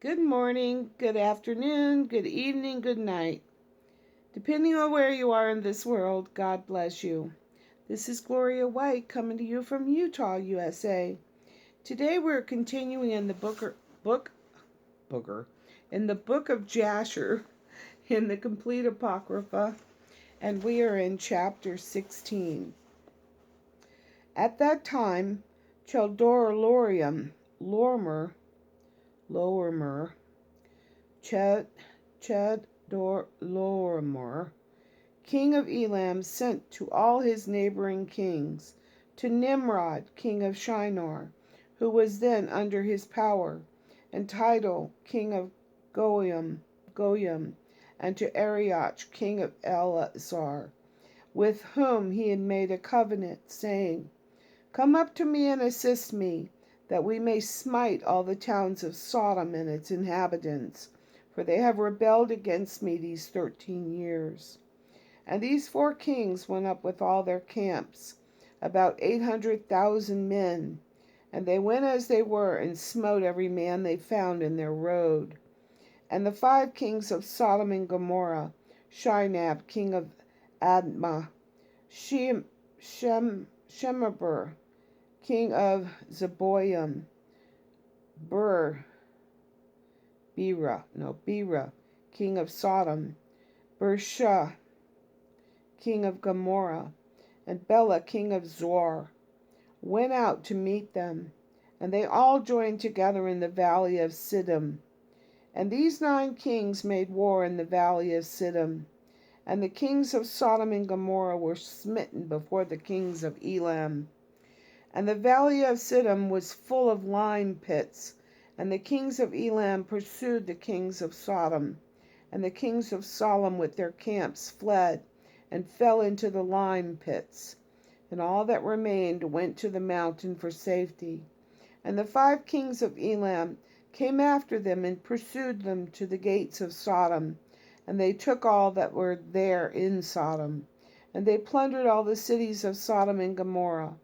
Good morning, good afternoon, good evening, good night. Depending on where you are in this world, God bless you. This is Gloria White coming to you from Utah, USA. Today we're continuing in the book of Jasher in the complete Apocrypha, and we are in chapter 16. At that time, Chedorlaomer, Chedorlaomer, king of Elam, sent to all his neighboring kings, to Nimrod, king of Shinar, who was then under his power, and Tidal, king of Goyim, and to Arioch, king of Elazar, with whom he had made a covenant, saying, Come up to me and assist me, that we may smite all the towns of Sodom and its inhabitants, for they have rebelled against me these 13 years. And these 4 kings went up with all their camps, about 800,000 men, and they went as they were, and smote every man they found in their road. And the 5 kings of Sodom and Gomorrah, Shinab, king of Admah, Shemeber, king of Zeboim, Bera, king of Sodom, Bersha, king of Gomorrah, and Bela, king of Zoar, went out to meet them, and they all joined together in the valley of Siddim. And these 9 kings made war in the valley of Siddim. And the kings of Sodom and Gomorrah were smitten before the kings of Elam. And the valley of Siddim was full of lime pits, and the kings of Elam pursued the kings of Sodom. And the kings of Sodom with their camps fled, and fell into the lime pits. And all that remained went to the mountain for safety. And the 5 kings of Elam came after them, and pursued them to the gates of Sodom. And they took all that were there in Sodom. And they plundered all the cities of Sodom and Gomorrah.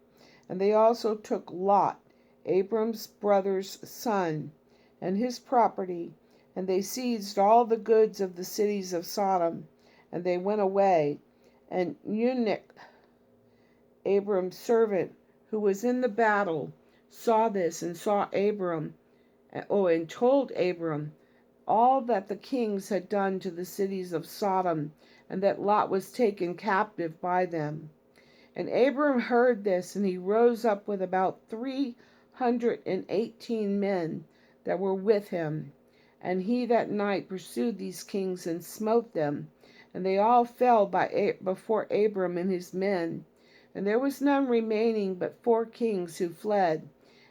And they also took Lot, Abram's brother's son, and his property, and they seized all the goods of the cities of Sodom, and they went away. And Eunuch, Abram's servant, who was in the battle, saw this, and and told Abram all that the kings had done to the cities of Sodom, and that Lot was taken captive by them. And Abram heard this, and he rose up with about 318 men that were with him. And he that night pursued these kings and smote them, and they all fell before Abram and his men. And there was none remaining but 4 kings who fled,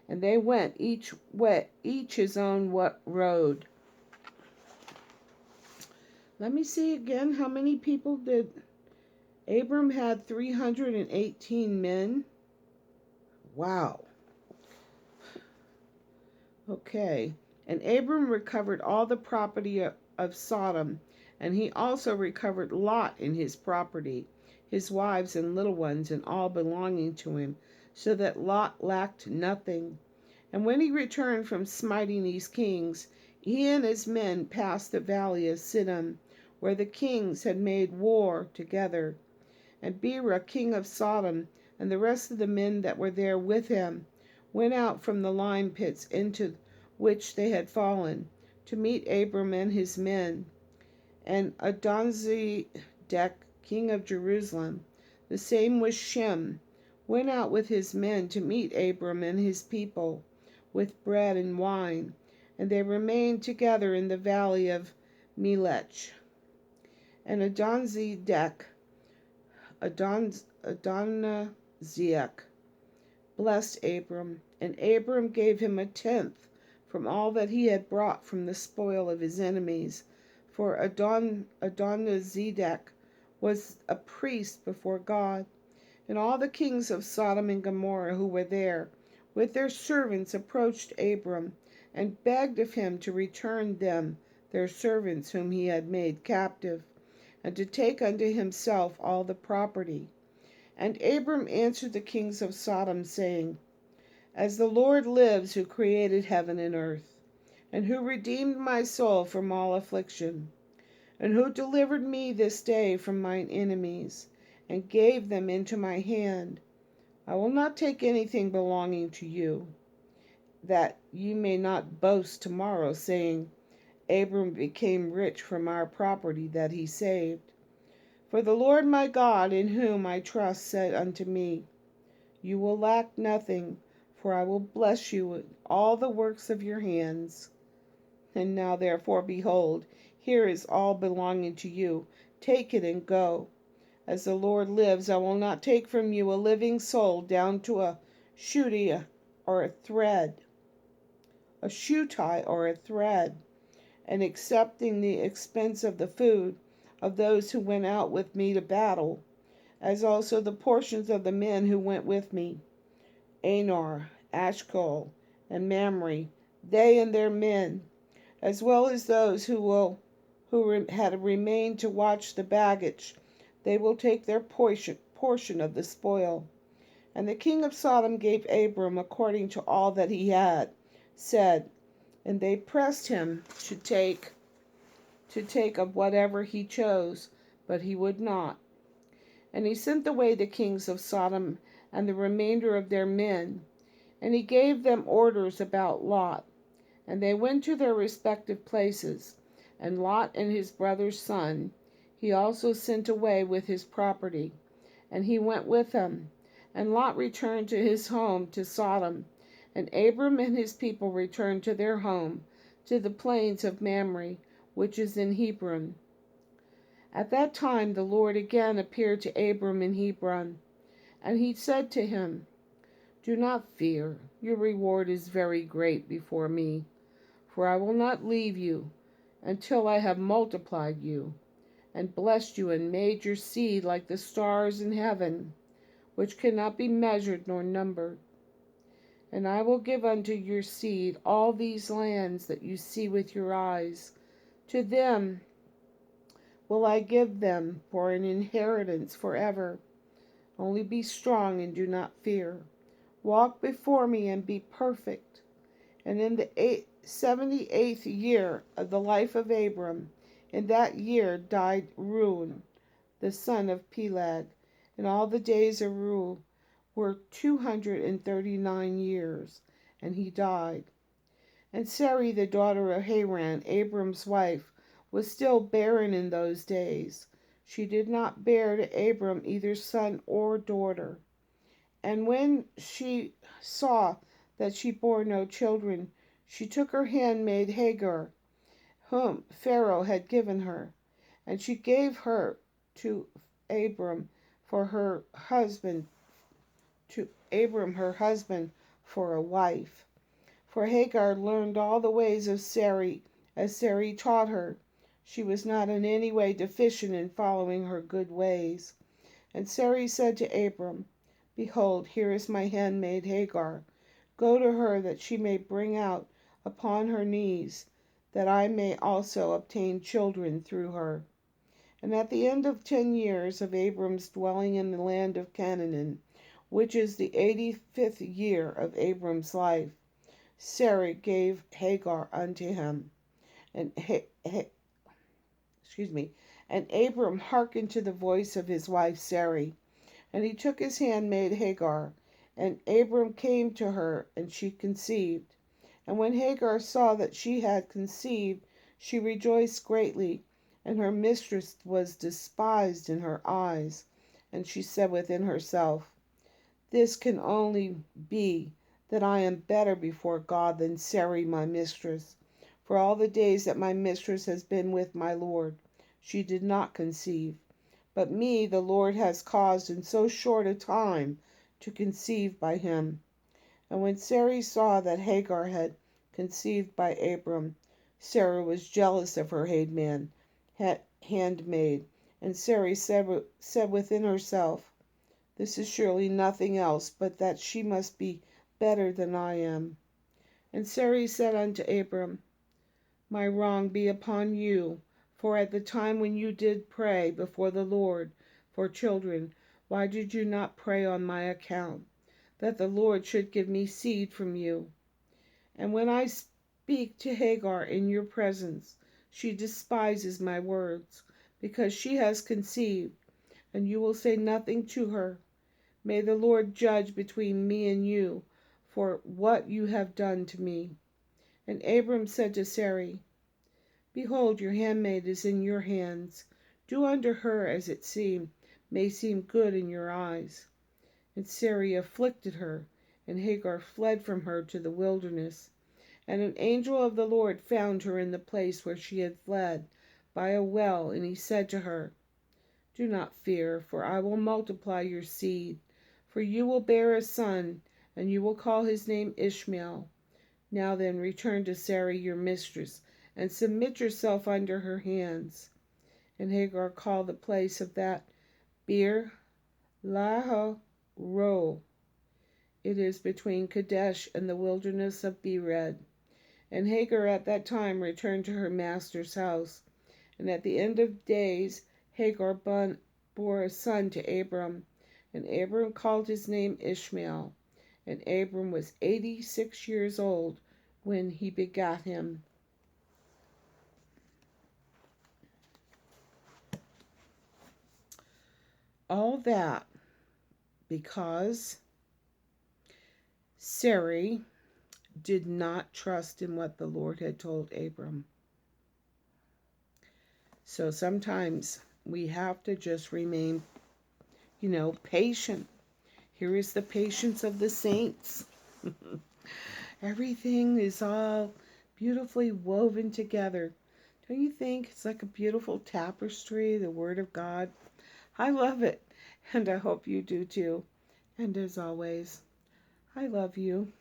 and they went each his own road. Let me see again, how many people did Abram had? 318 men. Wow. Okay. And Abram recovered all the property of Sodom, and he also recovered Lot and his property, his wives and little ones, and all belonging to him, so that Lot lacked nothing. And when he returned from smiting these kings, he and his men passed the valley of Siddim, where the kings had made war together. And Bera, king of Sodom, and the rest of the men that were there with him, went out from the lime pits into which they had fallen, to meet Abram and his men. And Adonizedek, king of Jerusalem, the same was Shem, went out with his men to meet Abram and his people, with bread and wine, and they remained together in the valley of Melech. And Adonizedek blessed Abram, and Abram gave him 1/10 from all that he had brought from the spoil of his enemies, for Adonizedek was a priest before God. And all the kings of Sodom and Gomorrah who were there, with their servants, approached Abram, and begged of him to return them their servants whom he had made captive, and to take unto himself all the property. And Abram answered the kings of Sodom, saying, As the Lord lives, who created heaven and earth, and who redeemed my soul from all affliction, and who delivered me this day from mine enemies, and gave them into my hand. I will not take anything belonging to you, that you may not boast tomorrow, saying, Abram became rich from our property that he saved. For the Lord my God, in whom I trust, said unto me, You will lack nothing, for I will bless you with all the works of your hands. And now therefore, behold, here is all belonging to you. Take it and go. As the Lord lives, I will not take from you a living soul down to a shoe or a thread, a shoe tie or a thread, and accepting the expense of the food of those who went out with me to battle, as also the portions of the men who went with me, Anor, Ashcol, and Mamre, they and their men, as well as those who had remained to watch the baggage. They will take their portion of the spoil. And the king of Sodom gave Abram according to all that he had said, and they pressed him to take of whatever he chose, but he would not. And he sent away the kings of Sodom and the remainder of their men, and he gave them orders about Lot. And they went to their respective places, and Lot and his brother's son he also sent away with his property, and he went with them. And Lot returned to his home to Sodom, and Abram and his people returned to their home, to the plains of Mamre, which is in Hebron. At that time the Lord again appeared to Abram in Hebron, and he said to him, Do not fear, your reward is very great before me. For I will not leave you until I have multiplied you, and blessed you, and made your seed like the stars in heaven, which cannot be measured nor numbered. And I will give unto your seed all these lands that you see with your eyes. To them will I give them for an inheritance forever. Only be strong and do not fear. Walk before me and be perfect. And in the 78th year of the life of Abram, in that year died Reuel, the son of Peleg, and all the days of Reuel were 239 years, and he died. And Sarai, the daughter of Haran, Abram's wife, was still barren in those days. She did not bear to Abram either son or daughter. And when she saw that she bore no children, she took her handmaid Hagar, whom Pharaoh had given her, and she gave her to Abram for her husband, for a wife. For Hagar learned all the ways of Sarai, as Sarai taught her. She was not in any way deficient in following her good ways. And Sarai said to Abram, Behold, here is my handmaid Hagar. Go to her, that she may bring out upon her knees, that I may also obtain children through her. And at the end of 10 years of Abram's dwelling in the land of Canaan, which is the 85th year of Abram's life, Sarai gave Hagar unto him. And and Abram hearkened to the voice of his wife Sarai. And he took his handmaid Hagar, and Abram came to her, and she conceived. And when Hagar saw that she had conceived, she rejoiced greatly, and her mistress was despised in her eyes. And she said within herself, This can only be that I am better before God than Sarai my mistress. For all the days that my mistress has been with my Lord, she did not conceive. But me the Lord has caused in so short a time to conceive by him. And when Sarai saw that Hagar had conceived by Abram, Sarah was jealous of her handmaid. And Sarai said within herself, This is surely nothing else but that she must be better than I am. And Sarai said unto Abram, My wrong be upon you, for at the time when you did pray before the Lord for children, why did you not pray on my account, that the Lord should give me seed from you? And when I Speak to Hagar in your presence. She despises my words, because she has conceived, and you will say nothing to her. May the Lord judge between me and you for what you have done to me." And Abram said to Sarai, "Behold, your handmaid is in your hands. Do unto her as may seem good in your eyes." And Sarai afflicted her, and Hagar fled from her to the wilderness. And an angel of the Lord found her in the place where she had fled, by a well, and he said to her, "Do not fear, for I will multiply your seed, for you will bear a son, and you will call his name Ishmael. Now then, return to Sarai your mistress, and submit yourself under her hands." And Hagar called the place of that Beer Lahai Roi. It is between Kadesh and the wilderness of Bered. And Hagar at that time returned to her master's house. And at the end of days Hagar bore a son to Abram, and Abram called his name Ishmael. And Abram was 86 years old when he begat him. All that because Sarai did not trust in what the Lord had told Abram. So sometimes we have to just remain, patient. Here is the patience of the saints. Everything is all beautifully woven together. Don't you think it's like a beautiful tapestry, the Word of God? I love it, and I hope you do too. And as always, I love you.